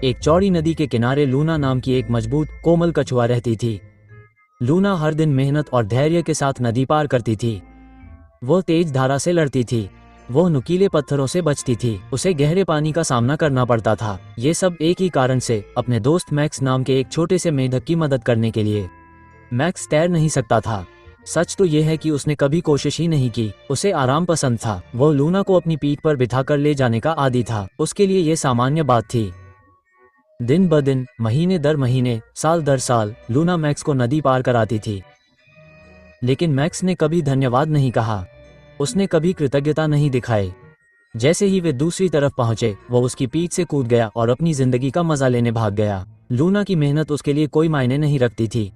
एक चौड़ी नदी के किनारे लूना नाम की एक मजबूत कोमल कछुआ रहती थी। लूना हर दिन मेहनत और धैर्य के साथ नदी पार करती थी। वो तेज धारा से लड़ती थी। वो नुकीले पत्थरों से बचती थी। उसे गहरे पानी का सामना करना पड़ता था। ये सब एक ही कारण से, अपने दोस्त मैक्स नाम के एक छोटे से मेढक की मदद करने के लिए। मैक्स तैर नहीं सकता था। सच तो यह है कि उसने कभी कोशिश ही नहीं की। उसे आराम पसंद था। वो लूना को अपनी पीठ पर बिठाकर ले जाने का आदी था। उसके लिए यह सामान्य बात थी। दिन ब दिन, महीने दर महीने, साल दर साल लूना मैक्स को नदी पार कराती थी। लेकिन मैक्स ने कभी धन्यवाद नहीं कहा। उसने कभी कृतज्ञता नहीं दिखाई। जैसे ही वे दूसरी तरफ पहुंचे, वो उसकी पीठ से कूद गया और अपनी जिंदगी का मजा लेने भाग गया। लूना की मेहनत उसके लिए कोई मायने नहीं रखती थी।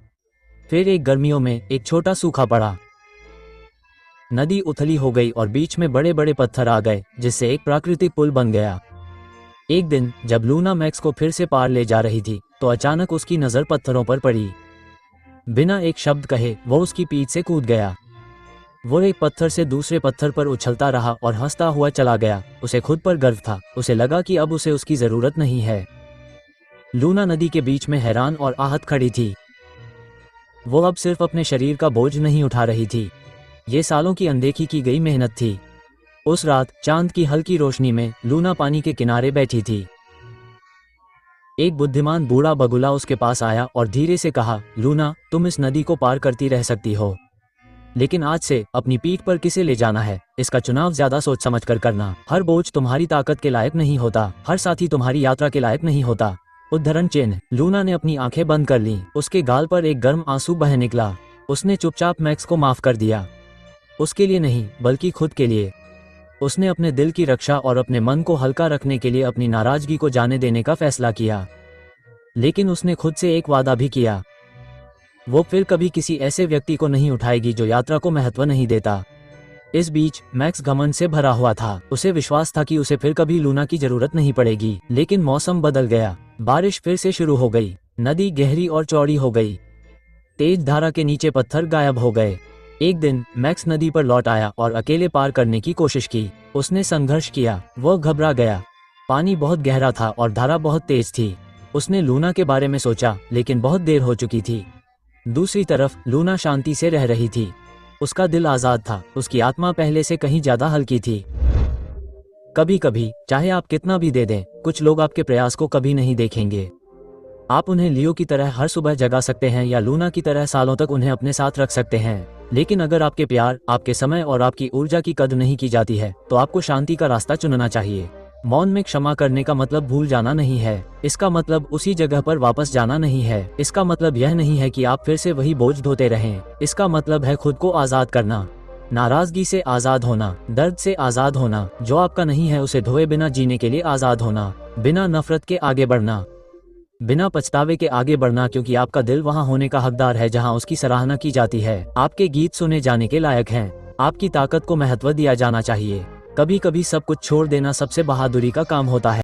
फिर एक गर्मियों में एक छोटा सूखा पड़ा। नदी उथली हो गई और बीच में बड़े बड़े पत्थर आ गए, जिससे एक प्राकृतिक पुल बन गया। एक दिन जब लूना मैक्स को फिर से पार ले जा रही थी, तो अचानक उसकी नजर पत्थरों पर पड़ी। बिना एक शब्द कहे वो उसकी पीठ से कूद गया। वो एक पत्थर से दूसरे पत्थर पर उछलता रहा और हंसता हुआ चला गया। उसे खुद पर गर्व था। उसे लगा कि अब उसे उसकी जरूरत नहीं है। लूना नदी के बीच में हैरान और आहत खड़ी थी। वो अब सिर्फ अपने शरीर का बोझ नहीं उठा रही थी। ये सालों की अनदेखी की गई मेहनत थी। उस रात चांद की हल्की रोशनी में लूना पानी के किनारे बैठी थी। एक बुद्धिमान बूढ़ा बगुला उसके पास आया और धीरे से कहा, लूना, तुम इस नदी को पार करती रह सकती हो, लेकिन आज से अपनी पीठ पर किसे ले जाना है, इसका चुनाव ज्यादा सोच समझ कर करना। हर बोझ तुम्हारी ताकत के लायक नहीं होता। हर साथी तुम्हारी यात्रा के लायक नहीं होता। उद्धरण चिन्ह। लूना ने अपनी आंखें बंद कर लीं। उसके गाल पर एक गर्म आंसू बह निकला। उसने चुपचाप मैक्स को माफ कर दिया। उसके लिए नहीं, बल्कि खुद के लिए। उसने अपने दिल की रक्षा और अपने मन को हल्का रखने के लिए अपनी नाराजगी को जाने देने का फैसला किया। लेकिन उसने खुद से एक वादा भी किया। वो फिर कभी किसी ऐसे व्यक्ति को नहीं उठाएगी जो यात्रा को महत्व नहीं देता। इस बीच मैक्स घमंड से भरा हुआ था। उसे विश्वास था कि उसे फिर कभी लूना की जरूरत नहीं पड़ेगी। लेकिन मौसम बदल गया। बारिश फिर से शुरू हो गई। नदी गहरी और चौड़ी हो गई। तेज धारा के नीचे पत्थर गायब हो गए। एक दिन मैक्स नदी पर लौट आया और अकेले पार करने की कोशिश की। उसने संघर्ष किया। वो घबरा गया। पानी बहुत गहरा था और धारा बहुत तेज थी। उसने लूना के बारे में सोचा, लेकिन बहुत देर हो चुकी थी। दूसरी तरफ लूना शांति से रह रही थी। उसका दिल आजाद था। उसकी आत्मा पहले से कहीं ज्यादा हल्की थी। कभी कभी, चाहे आप कितना भी दे दें, कुछ लोग आपके प्रयास को कभी नहीं देखेंगे। आप उन्हें लियो की तरह हर सुबह जगा सकते हैं या लूना की तरह सालों तक उन्हें अपने साथ रख सकते हैं। लेकिन अगर आपके प्यार, आपके समय और आपकी ऊर्जा की कद्र नहीं की जाती है, तो आपको शांति का रास्ता चुनना चाहिए। मौन में क्षमा करने का मतलब भूल जाना नहीं है। इसका मतलब उसी जगह पर वापस जाना नहीं है। इसका मतलब यह नहीं है कि आप फिर से वही बोझ ढोते रहें। इसका मतलब है खुद को आजाद करना। नाराजगी से आजाद होना, दर्द से आजाद होना, जो आपका नहीं है उसे ढोए बिना जीने के लिए आजाद होना, बिना नफरत के आगे बढ़ना, बिना पछतावे के आगे बढ़ना, क्योंकि आपका दिल वहां होने का हकदार है जहां उसकी सराहना की जाती है। आपके गीत सुने जाने के लायक हैं। आपकी ताकत को महत्व दिया जाना चाहिए। कभी कभी सब कुछ छोड़ देना सबसे बहादुरी का काम होता है।